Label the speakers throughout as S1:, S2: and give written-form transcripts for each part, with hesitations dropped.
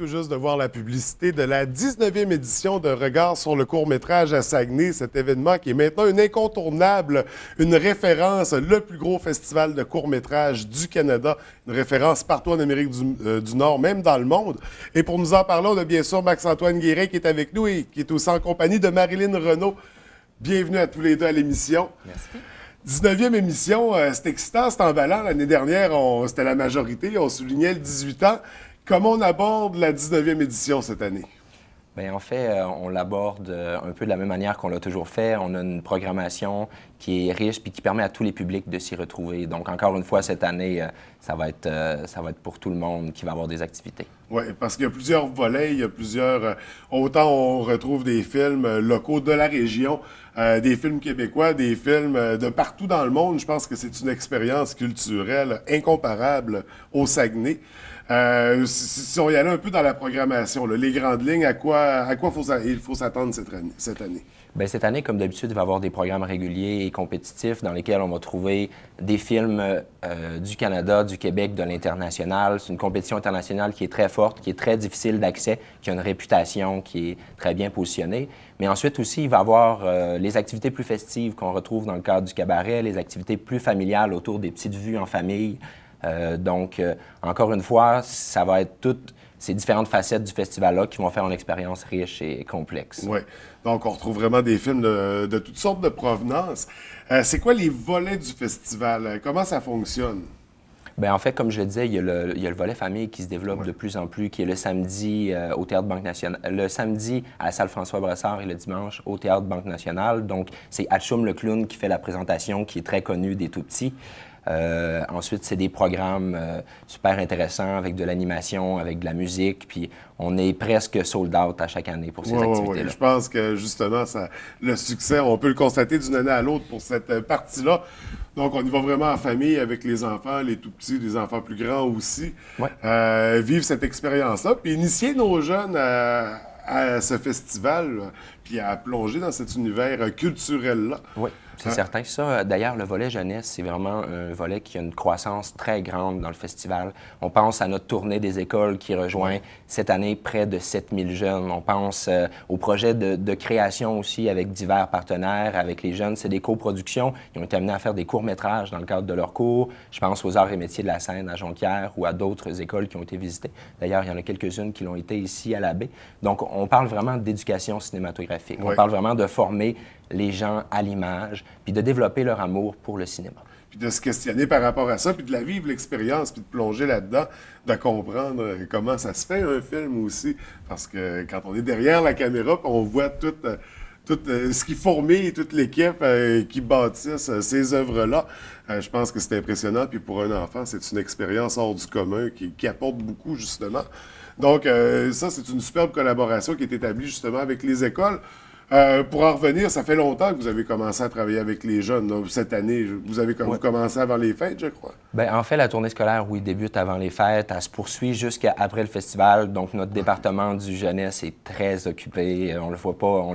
S1: tout juste de voir la publicité de la 19e édition de Regard sur le court-métrage à Saguenay, cet événement qui est maintenant une incontournable, une référence, le plus gros festival de court-métrage du Canada, une référence partout en Amérique du Nord, même dans le monde. Et pour nous en parler, on a bien sûr Max-Antoine Guérin qui est avec nous et qui est aussi en compagnie de Marilyn Renaud. Bienvenue à tous les deux à l'émission.
S2: Merci.
S1: 19e émission, c'est excitant, c'est emballant. L'année dernière, c'était la majorité, on soulignait le 18 ans. Comment on aborde la 19e édition cette année?
S2: Bien, en fait, on l'aborde un peu de la même manière qu'on l'a toujours fait. On a une programmation qui est riche puis qui permet à tous les publics de s'y retrouver. Donc, encore une fois, cette année, ça va être pour tout le monde qui va avoir des activités.
S1: Oui, parce qu'il y a plusieurs volets, il y a plusieurs... autant on retrouve des films locaux de la région, des films québécois, des films de partout dans le monde. Je pense que c'est une expérience culturelle incomparable au Saguenay. Si on y allait un peu dans la programmation, là, les grandes lignes, à quoi il faut s'attendre cette année?
S2: Bien, cette année, comme d'habitude, il va y avoir des programmes réguliers et compétitifs dans lesquels on va trouver des films du Canada, du Québec, de l'international. C'est une compétition internationale qui est très forte, qui est très difficile d'accès, qui a une réputation qui est très bien positionnée. Mais ensuite aussi, il va y avoir les activités plus festives qu'on retrouve dans le cadre du cabaret, les activités plus familiales autour des petites vues en famille. Encore une fois, ça va être toutes ces différentes facettes du festival-là qui vont faire une expérience riche et complexe.
S1: Oui. Donc, on retrouve vraiment des films de toutes sortes de provenances. C'est quoi les volets du festival? Comment ça fonctionne?
S2: Bien, en fait, comme je le disais, il y a le volet famille qui se développe de plus en plus, qui est le samedi au Théâtre Banque Nationale, le samedi à la salle François-Brassard et le dimanche au Théâtre Banque Nationale. Donc, c'est Atchoum le clown qui fait la présentation, qui est très connu des tout-petits. Ensuite, c'est des programmes super intéressants avec de l'animation, avec de la musique, puis on est presque sold out à chaque année pour ces activités-là.
S1: Oui. Je pense que justement, le succès, on peut le constater d'une année à l'autre pour cette partie-là. Donc, on y va vraiment en famille avec les enfants, les tout-petits, les enfants plus grands aussi, vivre cette expérience-là, puis initier nos jeunes à ce festival, puis à plonger dans cet univers culturel-là.
S2: Oui, c'est certain. Ça, d'ailleurs, le volet jeunesse, c'est vraiment un volet qui a une croissance très grande dans le festival. On pense à notre tournée des écoles qui rejoint cette année près de 7000 jeunes. On pense au projet de création aussi avec divers partenaires, avec les jeunes. C'est des coproductions. Ils ont été amenés à faire des courts-métrages dans le cadre de leurs cours. Je pense aux arts et métiers de la scène à Jonquière ou à d'autres écoles qui ont été visitées. D'ailleurs, il y en a quelques-unes qui l'ont été ici à la baie. Donc, on parle vraiment d'éducation cinématographique. On parle vraiment de former les gens à l'image, puis de développer leur amour pour le cinéma.
S1: Puis de se questionner par rapport à ça, puis de la vivre l'expérience, puis de plonger là-dedans, de comprendre comment ça se fait un film aussi. Parce que quand on est derrière la caméra, puis on voit tout ce qui fourmille, toute l'équipe qui bâtissent ces œuvres-là, je pense que c'est impressionnant. Puis pour un enfant, c'est une expérience hors du commun qui apporte beaucoup, justement. Donc ça, c'est une superbe collaboration qui est établie justement avec les écoles. Pour en revenir, ça fait longtemps que vous avez commencé à travailler avec les jeunes. Là, cette année, vous avez commencé avant les fêtes, je crois.
S2: Bien, en fait, la tournée scolaire, oui, débute avant les fêtes. Elle se poursuit jusqu'à après le festival. Donc, notre département du jeunesse est très occupé. On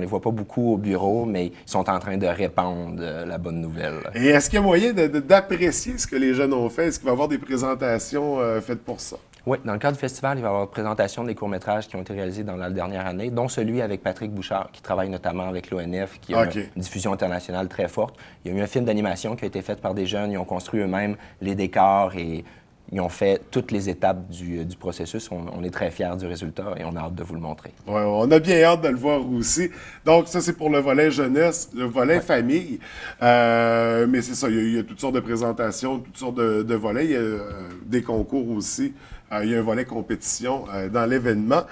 S2: les voit pas beaucoup au bureau, mais ils sont en train de répandre la bonne nouvelle.
S1: Et est-ce qu'il y a moyen d'apprécier ce que les jeunes ont fait? Est-ce qu'il va y avoir des présentations faites pour ça?
S2: Oui, dans le cadre du festival, il va y avoir une présentation des courts-métrages qui ont été réalisés dans la dernière année, dont celui avec Patrick Bouchard, qui travaille notamment avec l'ONF, qui a une diffusion internationale très forte. Il y a eu un film d'animation qui a été fait par des jeunes. Ils ont construit eux-mêmes les décors et ils ont fait toutes les étapes du processus. On est très fiers du résultat et on a hâte de vous le montrer.
S1: Oui, on a bien hâte de le voir aussi. Donc, ça, c'est pour le volet jeunesse, le volet famille. Mais c'est ça, il y a toutes sortes de présentations, toutes sortes de volets. Il y a des concours aussi. Il y a un volet compétition dans l'événement.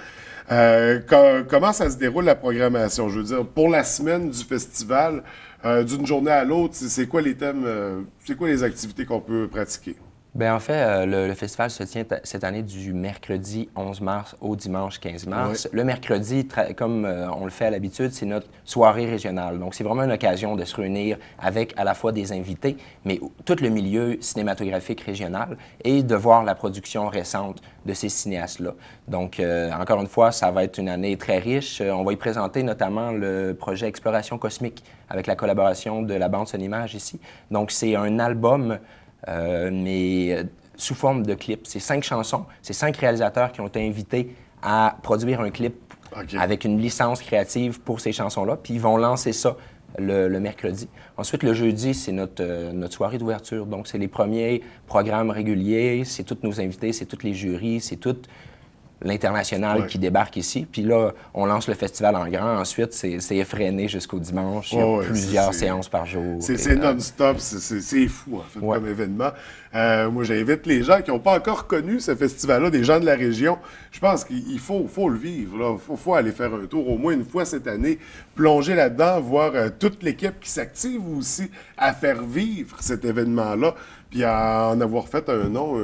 S1: Comment ça se déroule la programmation? Je veux dire, pour la semaine du festival, d'une journée à l'autre, c'est quoi les thèmes, c'est quoi les activités qu'on peut pratiquer?
S2: Bien, en fait, le festival se tient cette année du mercredi 11 mars au dimanche 15 mars. Le mercredi, comme on le fait à l'habitude, c'est notre soirée régionale. Donc, c'est vraiment une occasion de se réunir avec à la fois des invités, mais tout le milieu cinématographique régional et de voir la production récente de ces cinéastes-là. Donc, encore une fois, ça va être une année très riche. On va y présenter notamment le projet Exploration cosmique avec la collaboration de la bande Son Image ici. Donc, c'est un album mais sous forme de clip. C'est 5 chansons, c'est 5 réalisateurs qui ont été invités à produire un clip avec une licence créative pour ces chansons-là, puis ils vont lancer ça le mercredi. Ensuite, le jeudi, c'est notre soirée d'ouverture. Donc, c'est les premiers programmes réguliers, c'est tous nos invités, c'est tous les jurys, c'est tout l'international qui débarque ici. Puis là, on lance le festival en grand. Ensuite, c'est effréné jusqu'au dimanche. Il y a plusieurs séances par jour.
S1: C'est non-stop. C'est fou, en fait, comme événement. Moi, j'invite les gens qui n'ont pas encore connu ce festival-là, des gens de la région. Je pense qu'il faut le vivre. Il faut aller faire un tour au moins une fois cette année, plonger là-dedans, voir toute l'équipe qui s'active aussi à faire vivre cet événement-là, puis à en avoir fait un nom...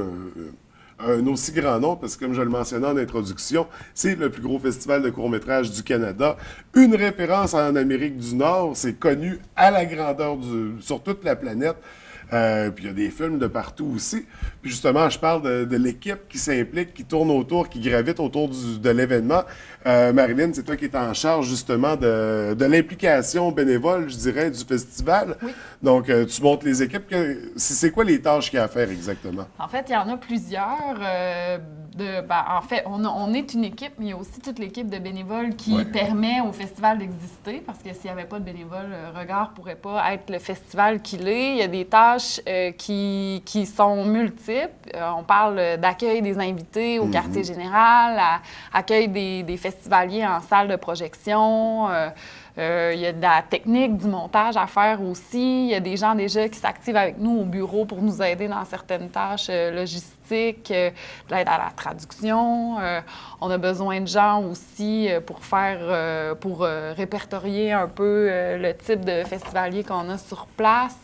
S1: un aussi grand nom, parce que comme je le mentionnais en introduction, c'est le plus gros festival de court-métrage du Canada. Une référence en Amérique du Nord, c'est connu à la grandeur sur toute la planète. Puis il y a des films de partout aussi. Puis justement, je parle de l'équipe qui s'implique, qui tourne autour, qui gravite autour de l'événement. Marilyn, c'est toi qui es en charge justement de l'implication bénévole, je dirais, du festival.
S3: Oui.
S1: Donc, tu montes les équipes. C'est quoi les tâches qu'il y a à faire exactement?
S3: En fait, il y en a plusieurs. En fait, on est une équipe, mais il y a aussi toute l'équipe de bénévoles qui permet au festival d'exister, parce que s'il n'y avait pas de bénévoles, Regard ne pourrait pas être le festival qu'il est. Il y a des tâches qui sont multiples. On parle d'accueil des invités au quartier général, accueil des festivaliers en salle de projection. Il y a de la technique, du montage à faire aussi. Il y a des gens déjà qui s'activent avec nous au bureau pour nous aider dans certaines tâches logistiques, de l'aide à la traduction. On a besoin de gens aussi pour répertorier un peu le type de festivalier qu'on a sur place.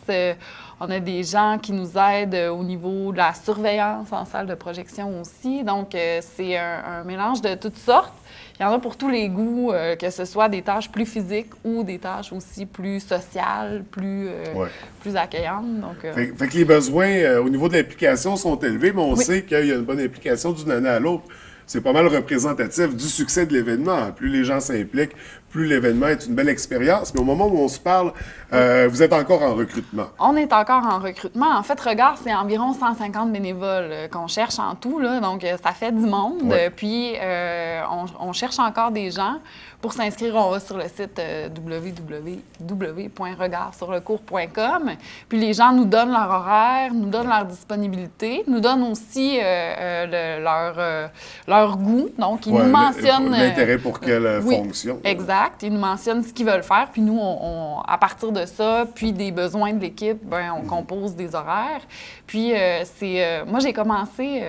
S3: On a des gens qui nous aident au niveau de la surveillance en salle de projection aussi. Donc, c'est un mélange de toutes sortes. Il y en a pour tous les goûts, que ce soit des tâches plus physiques ou des tâches aussi plus sociales, plus accueillantes. Donc,
S1: fait que les besoins au niveau de l'implication sont élevés, mais on sait qu'il y a une bonne implication d'une année à l'autre. C'est pas mal représentatif du succès de l'événement. Plus les gens s'impliquent, plus l'événement est une belle expérience. Mais au moment où on se parle, vous êtes encore en recrutement.
S3: On est encore en recrutement. En fait, Regard, c'est environ 150 bénévoles qu'on cherche en tout, là. Donc, ça fait du monde. Puis, on cherche encore des gens. Pour s'inscrire, on va sur le site www.regardsurlecours.com. Puis, les gens nous donnent leur horaire, nous donnent leur disponibilité, nous donnent aussi leur goût. Donc, ils nous mentionnent...
S1: L'intérêt pour quelle fonction.
S3: Exact. Ils nous mentionnent ce qu'ils veulent faire. Puis nous, à partir de ça, puis des besoins de l'équipe, on compose des horaires. Puis moi, j'ai commencé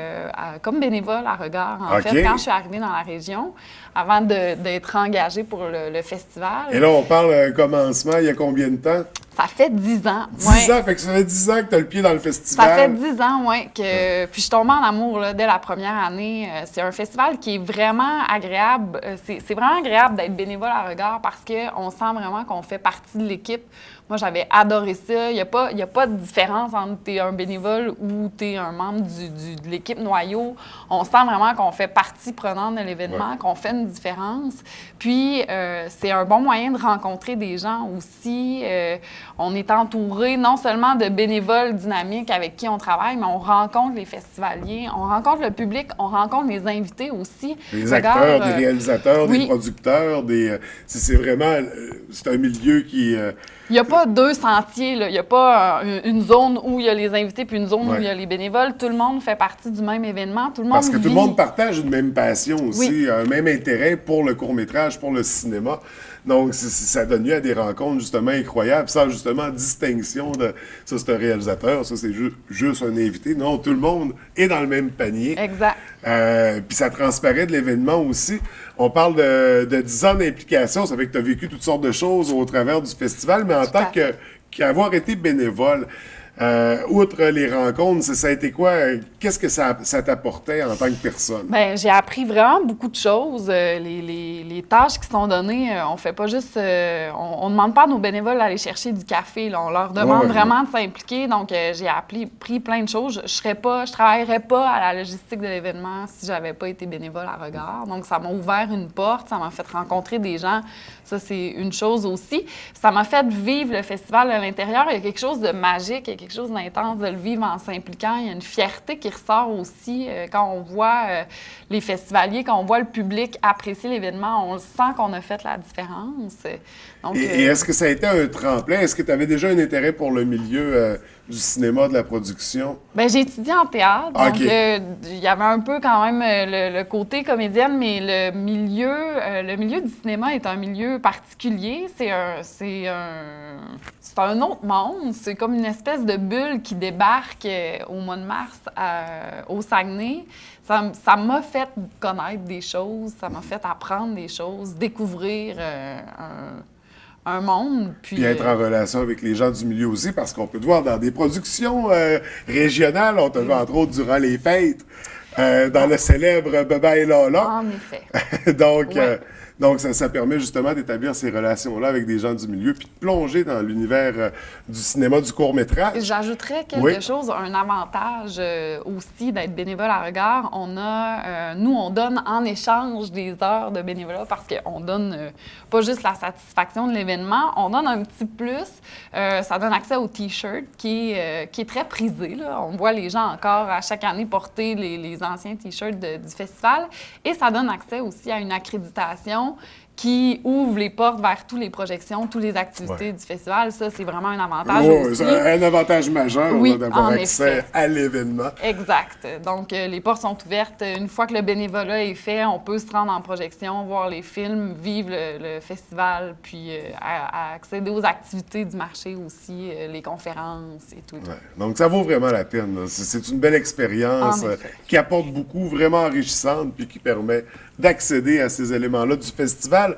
S3: comme bénévole à Regard, en fait, quand je suis arrivée dans la région, avant d'être engagée pour le festival.
S1: Et là, on parle commencement, il y a combien de temps?
S3: Ça fait 10 ans.
S1: 10 ans? Fait que ça fait 10 ans que tu as le pied dans le festival.
S3: Ça fait 10 ans, oui. Puis je suis tombée en amour là, dès la première année. C'est un festival qui est vraiment agréable. C'est vraiment agréable d'être bénévole à Regard parce qu'on sent vraiment qu'on fait partie de l'équipe. Moi, j'avais adoré ça. Il n'y a pas de différence entre tu es un bénévole ou tu es un membre de l'équipe noyau. On sent vraiment qu'on fait partie prenante de l'événement, qu'on fait une différence. Puis, c'est un bon moyen de rencontrer des gens aussi. On est entouré non seulement de bénévoles dynamiques avec qui on travaille, mais on rencontre les festivaliers, on rencontre le public, on rencontre les invités aussi.
S1: Les acteurs, des réalisateurs, des producteurs, c'est vraiment... C'est un milieu qui...
S3: Il n'y a pas deux sentiers, là. Il n'y a pas une zone où il y a les invités puis une zone où il y a les bénévoles. Tout le monde fait partie du même événement. Tout le monde
S1: Parce que tout le monde partage une même passion aussi, un même intérêt pour le court-métrage, pour le cinéma. Donc, ça donne lieu à des rencontres justement incroyables, sans justement distinction de ça c'est un réalisateur, ça c'est juste un invité. Non, tout le monde est dans le même panier.
S3: Exact.
S1: Puis ça transparaît de l'événement aussi. On parle de 10 ans d'implication, ça fait que tu as vécu toutes sortes de choses au travers du festival, mais en tant qu'avoir été bénévole, outre les rencontres, ça a été quoi? Qu'est-ce que ça t'apportait en tant que personne?
S3: Bien, j'ai appris vraiment beaucoup de choses. Les tâches qui sont données, on fait pas juste... on ne demande pas à nos bénévoles d'aller chercher du café. Là. On leur demande vraiment de s'impliquer. Donc, j'ai appris plein de choses. Je travaillerais pas à la logistique de l'événement si j'avais pas été bénévole à Regard. Donc, ça m'a ouvert une porte. Ça m'a fait rencontrer des gens. Ça, c'est une chose aussi. Ça m'a fait vivre le festival à l'intérieur. Il y a quelque chose de magique. Il y a quelque quelque chose d'intense de le vivre en s'impliquant. Il y a une fierté qui ressort aussi quand on voit les festivaliers, quand on voit le public apprécier l'événement. On le sent qu'on a fait la différence. Donc,
S1: et est-ce que ça a été un tremplin? Est-ce que tu avais déjà un intérêt pour le milieu du cinéma, de la production?
S3: Bien, j'ai étudié en théâtre, donc
S1: OK.
S3: il y avait un peu quand même le côté comédienne, mais le milieu du cinéma est un milieu particulier. C'est un autre monde. C'est comme une espèce de bulle qui débarque au mois de mars au Saguenay. Ça m'a fait connaître des choses, ça m'a fait apprendre des choses, découvrir un monde.
S1: Puis être en relation avec les gens du milieu aussi, parce qu'on peut te voir dans des productions régionales. On te voit entre autres durant les fêtes, dans le célèbre Baba et Lala.
S3: En effet.
S1: Donc,
S3: Ouais.
S1: donc ça permet justement d'établir ces relations-là avec des gens du milieu, puis de plonger dans l'univers du cinéma, du court-métrage.
S3: J'ajouterais quelque
S1: Oui.
S3: chose, un avantage aussi d'être bénévole à Regard. Nous, on donne en échange des heures de bénévolat parce qu'on donne pas juste la satisfaction de l'événement, on donne un petit plus. Ça donne accès au T-shirt qui est très prisé, là. On voit les gens encore à chaque année porter les anciens T-shirts du festival. Et ça donne accès aussi à une accréditation qui ouvre les portes vers toutes les projections, toutes les activités
S1: Ouais.
S3: du festival. Ça, c'est vraiment un avantage
S1: Oh,
S3: aussi.
S1: c'est un avantage majeur
S3: Oui,
S1: là, d'avoir
S3: en
S1: accès
S3: effet.
S1: à l'événement.
S3: Exact. Donc, les portes sont ouvertes. Une fois que le bénévolat est fait, on peut se rendre en projection, voir les films, vivre le festival, puis accéder aux activités du marché aussi, les conférences et tout.
S1: Ouais. Donc, ça vaut vraiment la peine, là. C'est une belle expérience
S3: En effet.
S1: qui apporte beaucoup, vraiment enrichissante, puis qui permet d'accéder à ces éléments-là du festival.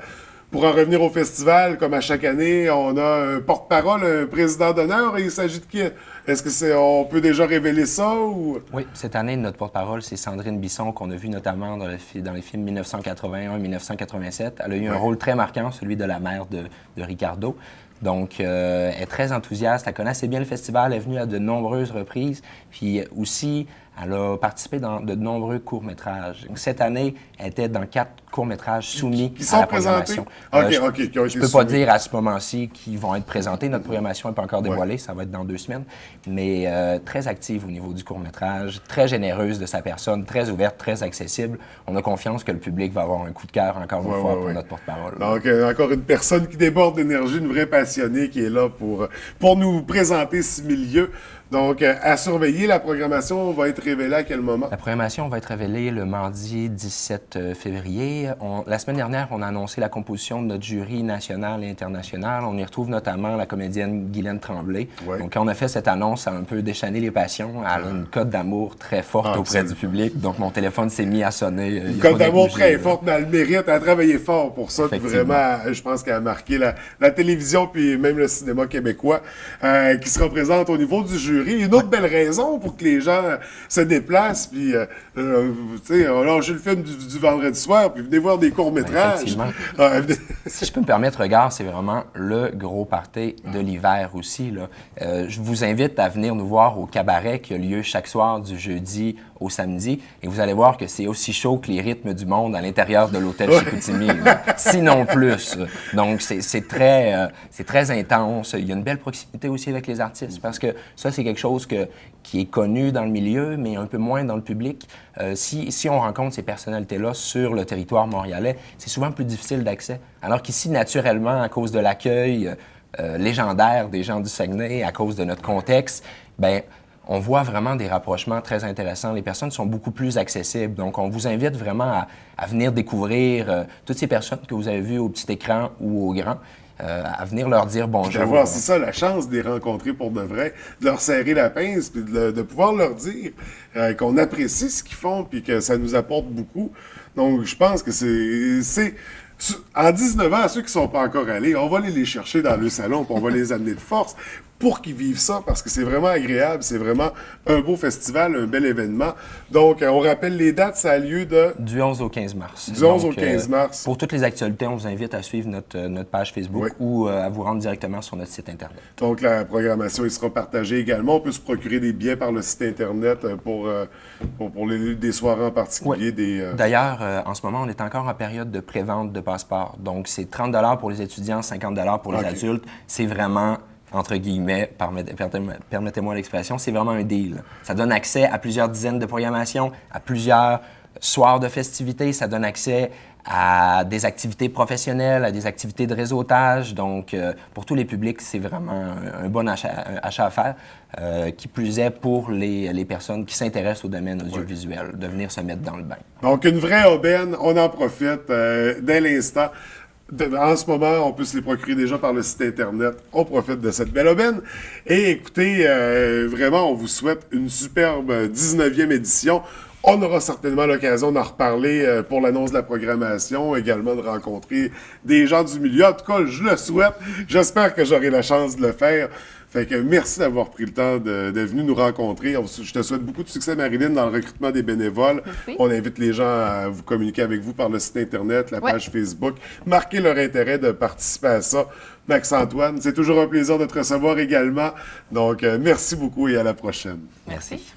S1: Pour en revenir au festival, comme à chaque année, on a un porte-parole, un président d'honneur, et il s'agit de qui? Est-ce on peut déjà révéler ça ou...
S2: Oui, cette année, notre porte-parole, c'est Sandrine Bisson, qu'on a vu notamment dans les films 1981 et 1987. Elle a eu un rôle très marquant, celui de la mère de Ricardo. Donc, elle est très enthousiaste, elle connaît assez bien le festival, elle est venue à de nombreuses reprises. Puis aussi, elle a participé dans de nombreux courts-métrages. Cette année, elle était dans 4 courts-métrages soumis
S1: Qui
S2: à
S1: sont
S2: la
S1: présentés?
S2: programmation.
S1: OK, qui ont été
S2: Je peux pas
S1: soumis.
S2: dire à ce moment-ci qu'ils vont être présentés. Notre programmation n'est pas encore dévoilée, ça va être dans 2 semaines. Mais très active au niveau du court-métrage, très généreuse de sa personne, très ouverte, très accessible. On a confiance que le public va avoir un coup de cœur encore une fois pour notre porte-parole.
S1: Donc, encore une personne qui déborde d'énergie, une vraie passionnée qui est là pour nous présenter ce milieu. Donc, à surveiller, la programmation va être révélée à quel moment?
S2: La programmation va être révélée le mardi 17 février. La semaine dernière, on a annoncé la composition de notre jury national et international. On y retrouve notamment la comédienne Guylaine Tremblay.
S1: Ouais.
S2: Donc, quand on a fait cette annonce, ça a un peu déchaîné les passions. Elle a une cote d'amour très forte auprès du public. Donc, mon téléphone s'est mis à sonner.
S1: Une cote d'amour très forte, mais elle mérite. Elle a travaillé fort pour ça. Puis
S2: Effectivement.
S1: vraiment, je pense qu'elle a marqué la télévision puis même le cinéma québécois qui se représente au niveau du jury. Une autre belle raison pour que les gens se déplacent puis, tu sais, on lâche le film du vendredi soir puis venez voir des courts-métrages.
S2: Effectivement.
S1: Venez-
S2: Si je peux me permettre, Regard, c'est vraiment le gros party de l'hiver aussi, là. Je vous invite à venir nous voir au cabaret qui a lieu chaque soir du jeudi au samedi et vous allez voir que c'est aussi chaud que les rythmes du monde à l'intérieur de l'hôtel Chicoutimi, là. Sinon plus. Donc, c'est très intense. Il y a une belle proximité aussi avec les artistes parce que ça, c'est quelque chose qui est connu dans le milieu, mais un peu moins dans le public. Si on rencontre ces personnalités-là sur le territoire montréalais, c'est souvent plus difficile d'accès. Alors qu'ici, naturellement, à cause de l'accueil légendaire des gens du Saguenay, à cause de notre contexte, ben on voit vraiment des rapprochements très intéressants. Les personnes sont beaucoup plus accessibles. Donc, on vous invite vraiment à venir découvrir toutes ces personnes que vous avez vues au petit écran ou au grand, à venir leur dire bonjour.
S1: D'avoir, c'est ça, la chance de les rencontrer pour de vrai, de leur serrer la pince, puis de pouvoir leur dire qu'on apprécie ce qu'ils font, puis que ça nous apporte beaucoup. Donc, je pense que c'est en 19 ans, à ceux qui ne sont pas encore allés, on va aller les chercher dans le salon, puis on va les amener de force pour qu'ils vivent ça, parce que c'est vraiment agréable, c'est vraiment un beau festival, un bel événement. Donc, on rappelle les dates, ça a lieu
S2: du 11 au 15 mars.
S1: Du 11 au 15 mars.
S2: Pour toutes les actualités, on vous invite à suivre notre page Facebook ou à vous rendre directement sur notre site Internet.
S1: Donc, la programmation, il sera partagée également. On peut se procurer des billets par le site Internet pour des soirées en particulier.
S2: D'ailleurs, en ce moment, on est encore en période de pré-vente de passeports. Donc, c'est 30 pour les étudiants, 50 pour les adultes. C'est vraiment entre guillemets, permettez-moi l'expression, c'est vraiment un deal. Ça donne accès à plusieurs dizaines de programmations, à plusieurs soirs de festivités, ça donne accès à des activités professionnelles, à des activités de réseautage. Donc, pour tous les publics, c'est vraiment un bon achat à faire, qui plus est pour les personnes qui s'intéressent au domaine audiovisuel, de venir se mettre dans le bain.
S1: Donc, une vraie aubaine, on en profite dès l'instant. En ce moment, on peut se les procurer déjà par le site Internet. On profite de cette belle aubaine. Et écoutez, vraiment, on vous souhaite une superbe 19e édition. On aura certainement l'occasion d'en reparler pour l'annonce de la programmation, également de rencontrer des gens du milieu. En tout cas, je le souhaite. J'espère que j'aurai la chance de le faire. Fait que merci d'avoir pris le temps de venir nous rencontrer. Je te souhaite beaucoup de succès, Marilyn, dans le recrutement des bénévoles.
S3: Merci.
S1: On invite les gens à vous communiquer avec vous par le site Internet, la page Facebook. Marquez leur intérêt de participer à ça. Max-Antoine, c'est toujours un plaisir de te recevoir également. Donc, merci beaucoup et à la prochaine.
S3: Merci.